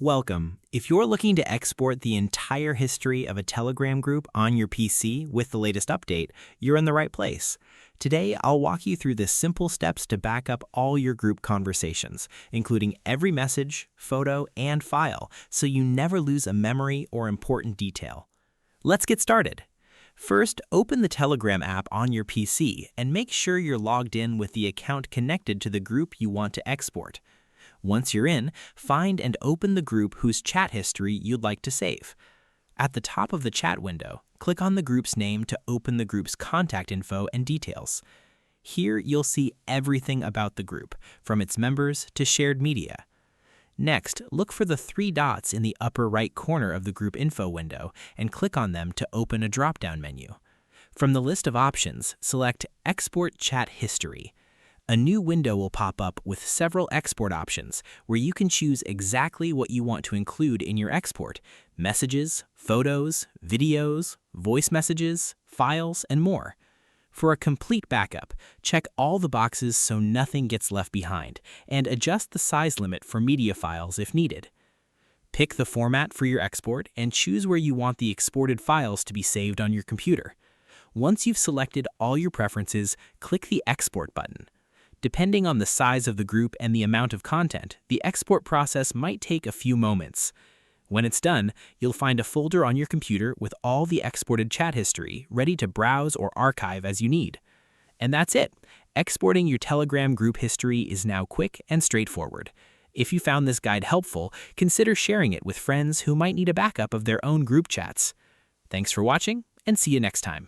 Welcome. If you're looking to export the entire history of a Telegram group on your PC with the latest update, you're in the right place. Today, I'll walk you through the simple steps to back up all your group conversations, including every message, photo, and file, so you never lose a memory or important detail. Let's get started. First, open the Telegram app on your PC and make sure you're logged in with the account connected to the group you want to export. Once you're in, find and open the group whose chat history you'd like to save. At the top of the chat window, click on the group's name to open the group's contact info and details. Here you'll see everything about the group, from its members to shared media. Next, look for the three dots in the upper right corner of the group info window and click on them to open a drop-down menu. From the list of options, select Export Chat History. A new window will pop up with several export options where you can choose exactly what you want to include in your export: messages, photos, videos, voice messages, files, and more. For a complete backup, check all the boxes so nothing gets left behind, and adjust the size limit for media files if needed. Pick the format for your export and choose where you want the exported files to be saved on your computer. Once you've selected all your preferences, click the Export button. Depending on the size of the group and the amount of content, the export process might take a few moments. When it's done, you'll find a folder on your computer with all the exported chat history ready to browse or archive as you need. And that's it. Exporting your Telegram group history is now quick and straightforward. If you found this guide helpful, consider sharing it with friends who might need a backup of their own group chats. Thanks for watching, and see you next time.